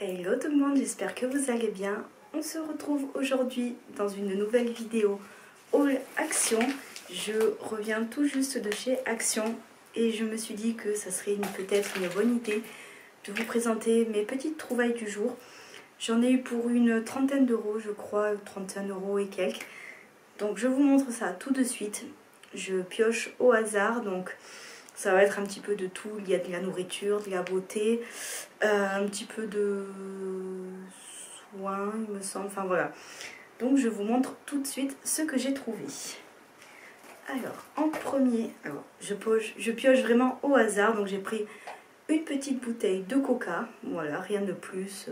Hello tout le monde, j'espère que vous allez bien. On se retrouve aujourd'hui dans une nouvelle vidéo haul Action. Je reviens tout juste de chez Action et je me suis dit que ça serait peut-être une bonne idée de vous présenter mes petites trouvailles du jour. J'en ai eu pour une trentaine d'euros, je crois, 31 euros et quelques. Donc je vous montre ça tout de suite. Je pioche au hasard, donc ça va être un petit peu de tout. Il y a de la nourriture, de la beauté, un petit peu de soins, il me semble. Enfin voilà. Donc je vous montre tout de suite ce que j'ai trouvé. Alors, en premier, je pioche vraiment au hasard. Donc j'ai pris une petite bouteille de coca. Voilà, rien de plus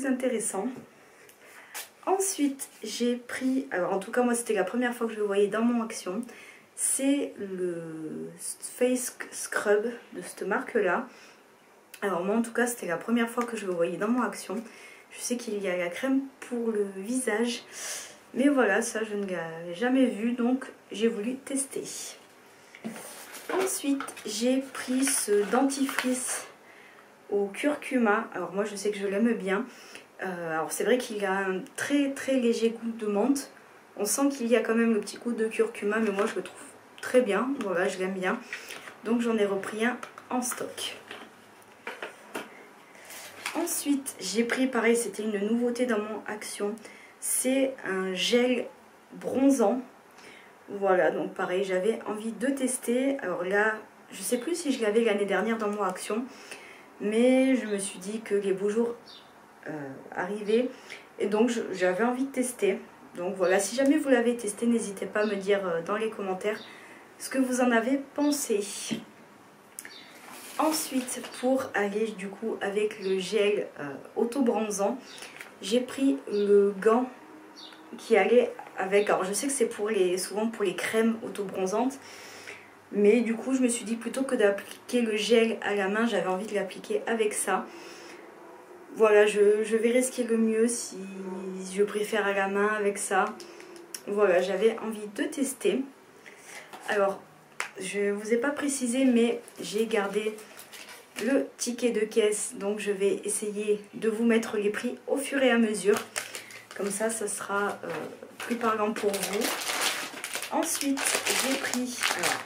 intéressant. Ensuite, j'ai pris, alors en tout cas moi c'était la première fois que je le voyais dans mon Action, c'est le Face Scrub de cette marque là. Alors moi en tout cas c'était la première fois que je le voyais dans mon Action. Je sais qu'il y a la crème pour le visage, mais voilà, ça je ne l'avais jamais vu, donc j'ai voulu tester. Ensuite j'ai pris ce dentifrice au curcuma. Alors moi je sais que je l'aime bien. Alors c'est vrai qu'il a un très léger goût de menthe. On sent qu'il y a quand même le petit goût de curcuma, mais moi je le trouve très bien. Voilà, je l'aime bien. Donc j'en ai repris un en stock. Ensuite j'ai pris, pareil, c'était une nouveauté dans mon Action. C'est un gel bronzant. Voilà, donc pareil, j'avais envie de tester. Alors là, je sais plus si je l'avais l'année dernière dans mon Action, mais je me suis dit que les beaux jours arrivé et donc j'avais envie de tester. Donc voilà, si jamais vous l'avez testé, n'hésitez pas à me dire dans les commentaires ce que vous en avez pensé. Ensuite, pour aller du coup avec le gel auto-bronzant, j'ai pris le gant qui allait avec. Alors je sais que c'est souvent pour les crèmes auto-bronzantes, mais du coup je me suis dit, plutôt que d'appliquer le gel à la main, j'avais envie de l'appliquer avec ça. Voilà, je verrai ce qui est le mieux, si je préfère à la main avec ça. Voilà, j'avais envie de tester. Alors, je ne vous ai pas précisé, mais j'ai gardé le ticket de caisse. Donc, je vais essayer de vous mettre les prix au fur et à mesure. Comme ça, ce sera plus parlant pour vous. Ensuite, j'ai pris... Alors,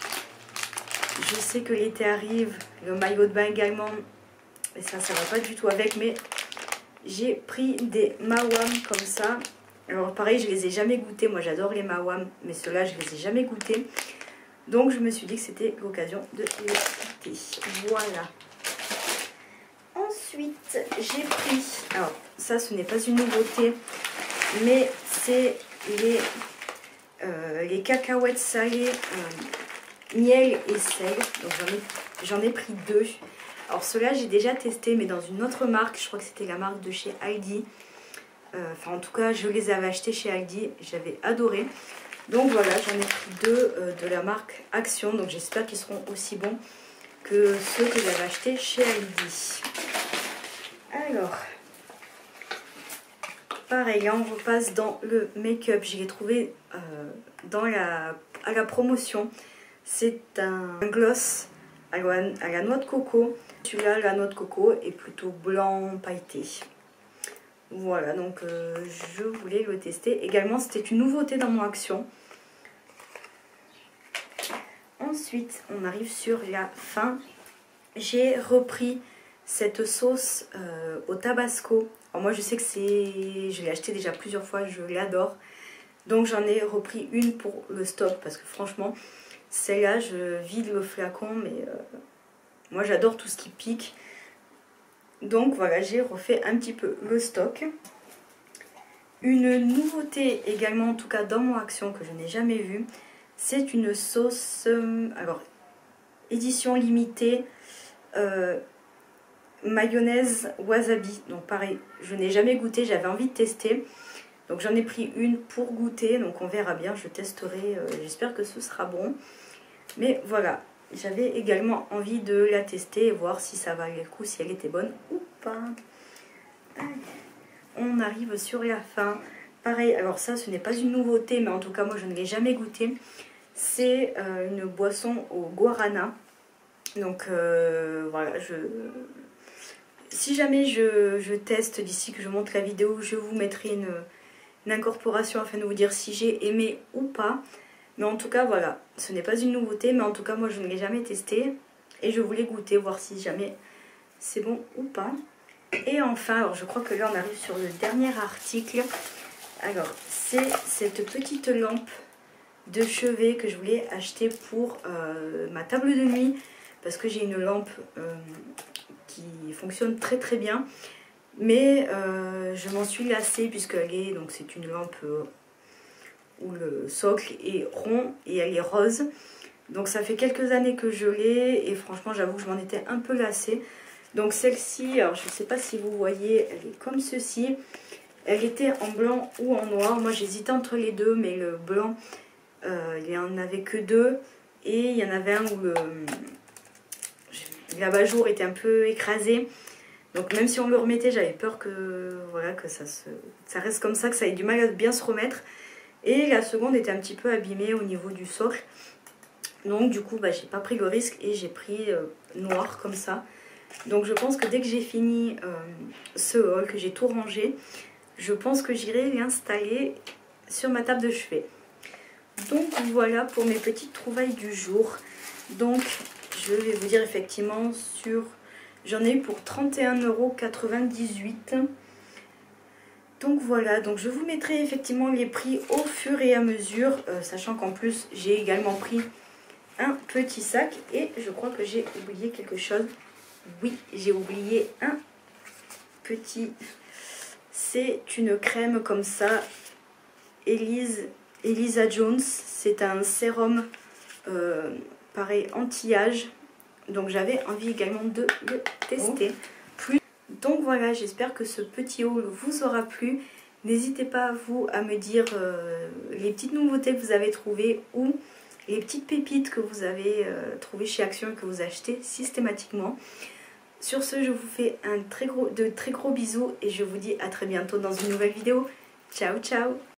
je sais que l'été arrive, le maillot de bain également. Et ça va pas du tout avec, mais... J'ai pris des Mawam comme ça. Alors pareil, je les ai jamais goûtés. Moi j'adore les Mawam, mais ceux-là je les ai jamais goûtés. Donc je me suis dit que c'était l'occasion de les goûter. Voilà. Ensuite j'ai pris... Alors ça, ce n'est pas une nouveauté, mais c'est les cacahuètes salées miel et sel. Donc j'en ai pris deux. Alors ceux-là j'ai déjà testé, mais dans une autre marque. Je crois que c'était la marque de chez Aldi. Enfin en tout cas je les avais achetés chez Aldi. J'avais adoré. Donc voilà, j'en ai pris deux de la marque Action. Donc j'espère qu'ils seront aussi bons que ceux que j'avais achetés chez Aldi. Alors, pareil, là on repasse dans le make-up. Je l'ai trouvé à la promotion. C'est un gloss à la noix de coco. Celui-là, la noix de coco est plutôt blanc pailleté. Voilà, donc je voulais le tester. Également, c'était une nouveauté dans mon Action. Ensuite, on arrive sur la fin. J'ai repris cette sauce au tabasco. Alors moi, je sais que je l'ai acheté déjà plusieurs fois, je l'adore. Donc j'en ai repris une pour le stock parce que franchement, celle-là, je vide le flacon, mais... moi j'adore tout ce qui pique. Donc voilà, j'ai refait un petit peu le stock. Une nouveauté également, en tout cas dans mon Action, que je n'ai jamais vue. C'est une sauce, alors édition limitée, mayonnaise wasabi. Donc pareil, je n'ai jamais goûté, j'avais envie de tester. Donc j'en ai pris une pour goûter, donc on verra bien, je testerai, j'espère que ce sera bon. Mais voilà. J'avais également envie de la tester et voir si ça valait le coup, si elle était bonne ou pas. Allez. On arrive sur la fin. Pareil, alors ça, ce n'est pas une nouveauté, mais en tout cas, moi, je ne l'ai jamais goûté. C'est une boisson au guarana. Donc, voilà, Si jamais je teste d'ici que je monte la vidéo, je vous mettrai une incorporation afin de vous dire si j'ai aimé ou pas. Mais en tout cas voilà, ce n'est pas une nouveauté, mais en tout cas moi je ne l'ai jamais testé. Et je voulais goûter, voir si jamais c'est bon ou pas. Et enfin, alors je crois que là on arrive sur le dernier article. Alors c'est cette petite lampe de chevet que je voulais acheter pour ma table de nuit. Parce que j'ai une lampe qui fonctionne très très bien. Mais je m'en suis lassée puisqu'elle est, donc c'est une lampe où le socle est rond et elle est rose. Donc ça fait quelques années que je l'ai et franchement j'avoue que je m'en étais un peu lassée. Donc celle-ci, alors je ne sais pas si vous voyez, elle est comme ceci. Elle était en blanc ou en noir. Moi j'hésitais entre les deux, mais le blanc, il n'y en avait que deux. Et il y en avait un où l'abat-jour était un peu écrasé. Donc même si on le remettait, j'avais peur que, voilà, que ça reste comme ça, que ça ait du mal à bien se remettre. Et la seconde était un petit peu abîmée au niveau du socle. Donc du coup, bah, j'ai pas pris le risque et j'ai pris noir comme ça. Donc je pense que dès que j'ai fini ce haul, que j'ai tout rangé, je pense que j'irai l'installer sur ma table de chevet. Donc voilà pour mes petites trouvailles du jour. Donc je vais vous dire effectivement j'en ai eu pour 31,98 €. Donc voilà, donc je vous mettrai effectivement les prix au fur et à mesure, sachant qu'en plus j'ai également pris un petit sac et je crois que j'ai oublié quelque chose. Oui, j'ai oublié un petit... C'est une crème comme ça, Elisa Jones. C'est un sérum pareil anti-âge. Donc j'avais envie également de le tester. Donc voilà, j'espère que ce petit haul vous aura plu. N'hésitez pas vous à me dire les petites nouveautés que vous avez trouvées ou les petites pépites que vous avez trouvées chez Action et que vous achetez systématiquement. Sur ce, je vous fais de très gros bisous et je vous dis à très bientôt dans une nouvelle vidéo. Ciao, ciao!